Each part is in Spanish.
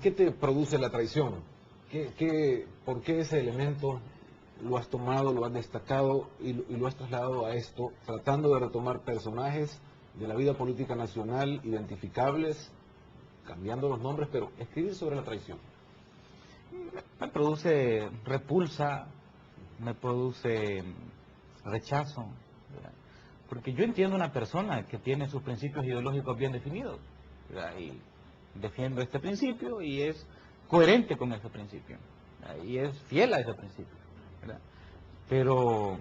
¿qué te produce la traición? ¿Por qué ese elemento lo has tomado, lo has destacado y lo has trasladado a esto, tratando de retomar personajes de la vida política nacional identificables, cambiando los nombres, pero escribir sobre la traición? Me produce repulsa, me produce rechazo, ¿verdad? Porque yo entiendo una persona que tiene sus principios ideológicos bien definidos, ¿verdad? Y defiendo este principio y es coherente con ese principio, ¿verdad? Y es fiel a ese principio, ¿verdad? Pero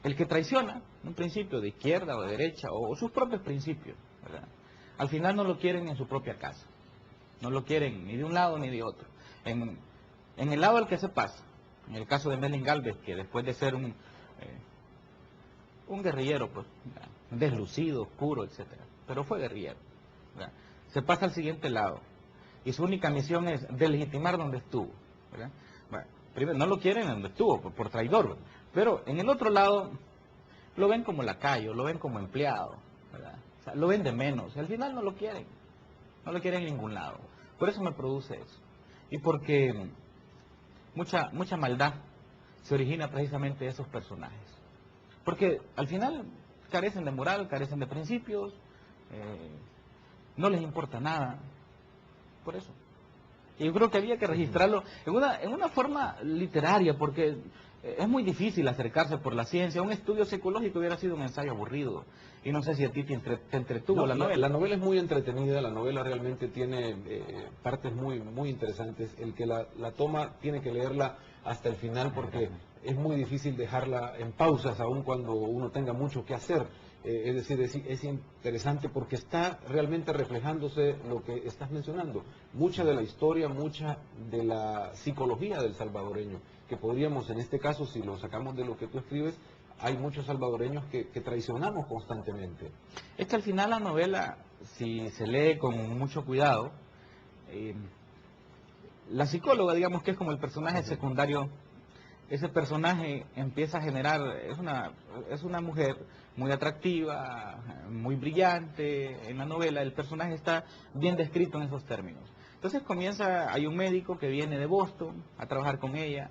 el que traiciona un principio de izquierda o de derecha o sus propios principios, ¿verdad? Al final no lo quieren en su propia casa, no lo quieren ni de un lado ni de otro. En el lado al que se pasa, en el caso de Melvin Gálvez, que después de ser un guerrillero, pues, deslucido, oscuro, etcétera, pero fue guerrillero, ¿verdad? Se pasa al siguiente lado y su única misión es delegitimar donde estuvo, ¿verdad? Bueno, primero, no lo quieren donde estuvo, por traidor, ¿verdad? Pero en el otro lado lo ven como lacayo, lo ven como empleado, ¿verdad? O sea, lo ven de menos, y al final no lo quieren en ningún lado. Por eso me produce eso, y porque mucha maldad se origina precisamente de esos personajes. Porque al final carecen de moral, carecen de principios, no les importa nada, por eso. Y yo creo que había que registrarlo en una forma literaria, porque es muy difícil acercarse por la ciencia. Un estudio psicológico hubiera sido un ensayo aburrido. Y no sé si a ti te entretuvo No, la novela. La novela es muy entretenida, la novela realmente tiene partes muy interesantes. El que la toma tiene que leerla hasta el final porque es muy difícil dejarla en pausas, aun cuando uno tenga mucho que hacer. Es decir, es interesante porque está realmente reflejándose lo que estás mencionando. Mucha de la historia, mucha de la psicología del salvadoreño, que podríamos, en este caso, si lo sacamos de lo que tú escribes, hay muchos salvadoreños que traicionamos constantemente. Es que al final la novela, si se lee con mucho cuidado, la psicóloga, digamos que es como el personaje secundario. Ese personaje empieza a generar, es una mujer muy atractiva, muy brillante en la novela. El personaje está bien descrito en esos términos. Entonces hay un médico que viene de Boston a trabajar con ella,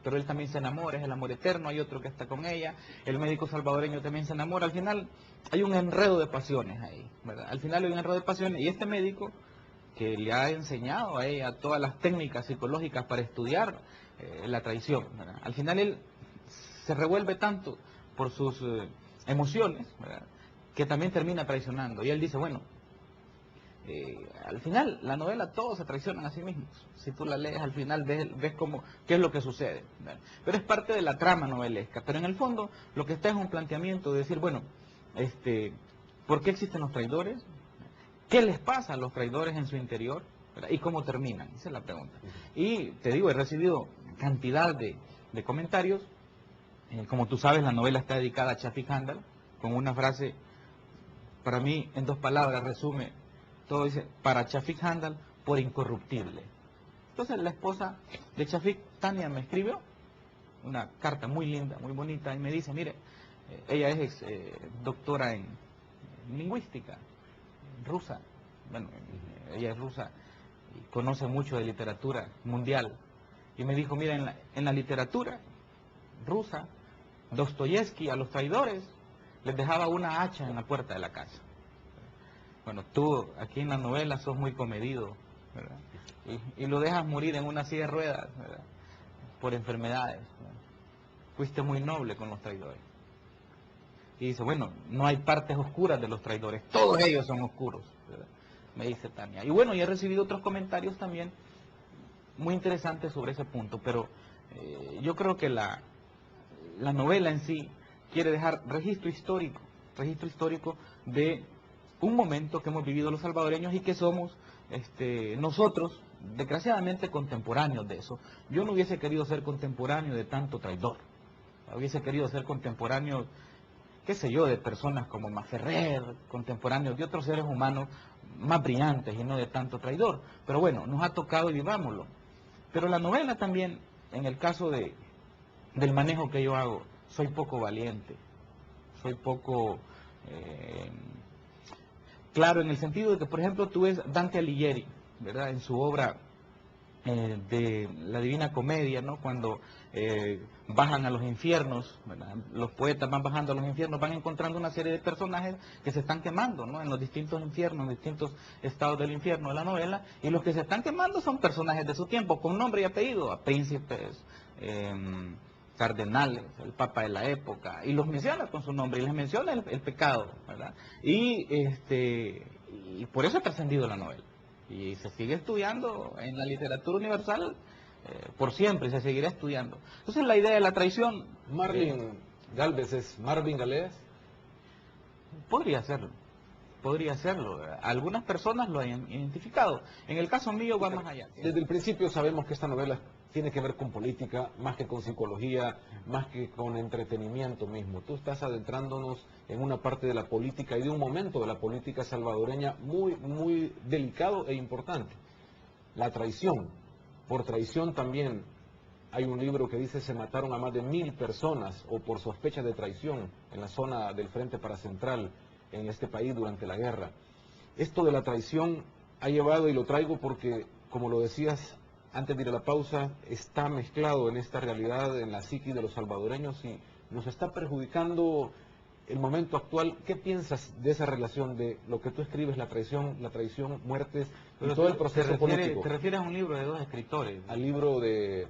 pero él también se enamora, es el amor eterno. Hay otro que está con ella, el médico salvadoreño también se enamora. Al final hay un enredo de pasiones ahí, ¿verdad? Al final hay un enredo de pasiones y este médico que le ha enseñado a ella todas las técnicas psicológicas para estudiar la traición, ¿verdad? Al final él se revuelve tanto por sus emociones, ¿verdad?, que también termina traicionando. Y él dice, bueno, al final la novela todos se traicionan a sí mismos. Si tú la lees al final ves qué es lo que sucede, ¿verdad? Pero es parte de la trama novelesca. Pero en el fondo lo que está es un planteamiento de decir, bueno, ¿por qué existen los traidores? ¿Qué les pasa a los traidores en su interior? ¿Verdad? ¿Y cómo terminan? Esa es la pregunta. Y te digo, he recibido cantidad de comentarios. Como tú sabes, la novela está dedicada a Chafik Handal, con una frase, para mí, en 2 palabras, resume todo. Dice, para Chafik Handal, por incorruptible. Entonces la esposa de Chafik, Tania, me escribió una carta muy linda, muy bonita, y me dice, mire, ella es doctora en lingüística rusa, bueno, ella es rusa y conoce mucho de literatura mundial, y me dijo, mira, en la literatura rusa, Dostoyevsky a los traidores les dejaba una hacha en la puerta de la casa. Bueno, tú aquí en la novela sos muy comedido, ¿verdad? Y lo dejas morir en una silla de ruedas, ¿verdad?, por enfermedades, ¿verdad? Fuiste muy noble con los traidores. Y dice, bueno, no hay partes oscuras de los traidores, todos ellos son oscuros, ¿verdad?, me dice Tania. Y bueno, y he recibido otros comentarios también muy interesantes sobre ese punto, pero yo creo que la novela en sí quiere dejar registro histórico de un momento que hemos vivido los salvadoreños y que somos nosotros, desgraciadamente, contemporáneos de eso. Yo no hubiese querido ser contemporáneo de tanto traidor, hubiese querido ser contemporáneo, qué sé yo, de personas como Maferrer, contemporáneos de otros seres humanos más brillantes y no de tanto traidor. Pero bueno, nos ha tocado y vivámoslo. Pero la novela también, en el caso del manejo que yo hago, soy poco valiente, soy poco claro, en el sentido de que, por ejemplo, tú ves Dante Alighieri, ¿verdad? En su obra de la Divina Comedia, ¿no? Cuando bajan a los infiernos, ¿verdad? Los poetas van bajando a los infiernos, van encontrando una serie de personajes que se están quemando, ¿no? En los distintos infiernos, en distintos estados del infierno de la novela, y los que se están quemando son personajes de su tiempo, con nombre y apellido, a príncipes, cardenales, el papa de la época, y los menciona con su nombre, y les menciona el pecado, ¿verdad? Y por eso ha trascendido la novela. Y se sigue estudiando en la literatura universal por siempre, y se seguirá estudiando. Entonces la idea de la traición... Marvin Gálvez es Marvin Galeas. Podría serlo, podría serlo. Algunas personas lo han identificado. En el caso mío va más allá. Desde el principio sabemos que esta novela tiene que ver con política, más que con psicología, más que con entretenimiento mismo. Tú estás adentrándonos en una parte de la política y de un momento de la política salvadoreña muy, muy delicado e importante. La traición. Por traición también hay un libro que dice se mataron a más de 1000 personas o por sospecha de traición en la zona del Frente Paracentral en este país durante la guerra. Esto de la traición ha llevado, y lo traigo porque, como lo decías antes de ir a la pausa, está mezclado en esta realidad, en la psique de los salvadoreños, y nos está perjudicando el momento actual. ¿Qué piensas de esa relación de lo que tú escribes, la traición, muertes y todo el proceso político? ¿Te refieres a un libro de dos escritores? Al libro de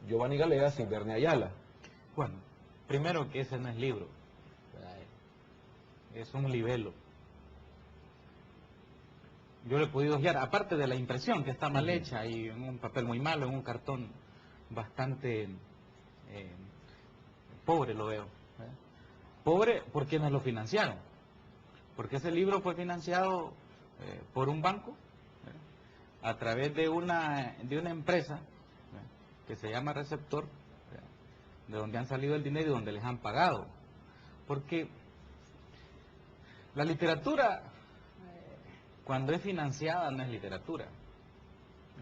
Giovanni Galeas y Bernie Ayala. Bueno, primero que ese no es libro, es un libelo. Yo lo he podido guiar, aparte de la impresión que está mal hecha y en un papel muy malo, en un cartón bastante pobre lo veo. Pobre por quienes lo financiaron, porque ese libro fue financiado por un banco a través de una empresa que se llama Receptor, de donde han salido el dinero y donde les han pagado. Porque la literatura, cuando es financiada, no es literatura.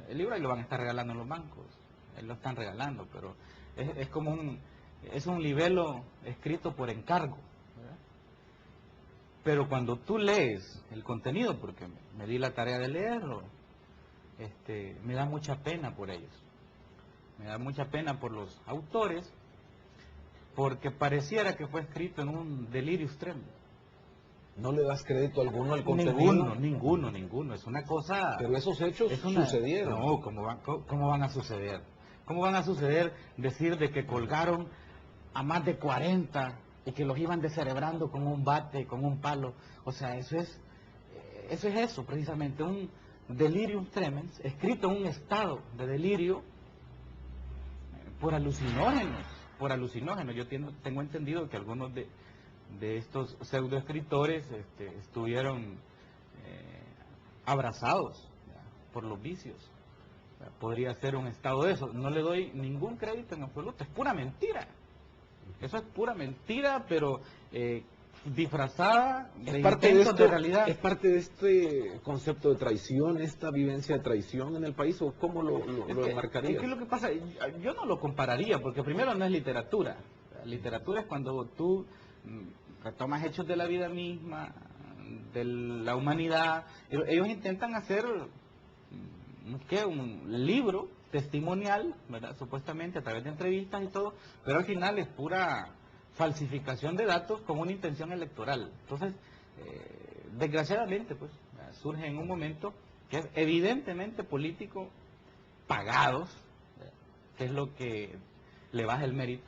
El libro ahí lo van a estar regalando en los bancos, ahí lo están regalando, pero es como es un libelo escrito por encargo, ¿verdad? Pero cuando tú lees el contenido, porque me di la tarea de leerlo, me da mucha pena por ellos. Me da mucha pena por los autores, porque pareciera que fue escrito en un delirium tremens. ¿No le das crédito alguno al contenido? Ninguno. Es una cosa... Pero esos hechos sucedieron. No, ¿cómo van a suceder? ¿Cómo van a suceder decir de que colgaron a más de 40 y que los iban descerebrando con un bate, con un palo? O sea, eso es precisamente, un delirium tremens, escrito en un estado de delirio por alucinógenos. Yo tengo entendido que algunos de estos pseudoescritores estuvieron abrazados por los vicios. Podría ser un estado de eso. No le doy ningún crédito en absoluto, es pura mentira. Eso es pura mentira, pero disfrazada de intentos de realidad. ¿Es parte de este concepto de traición, esta vivencia de traición en el país, o cómo lo enmarcarías? Es que lo que pasa, yo no lo compararía, porque primero no es literatura. Literatura es cuando tú retomas hechos de la vida misma, de la humanidad. Ellos intentan hacer un libro testimonial, ¿verdad? Supuestamente a través de entrevistas y todo, pero al final es pura falsificación de datos con una intención electoral. Entonces, desgraciadamente, pues, surge en un momento que es evidentemente político, pagados, que es lo que le baja el mérito.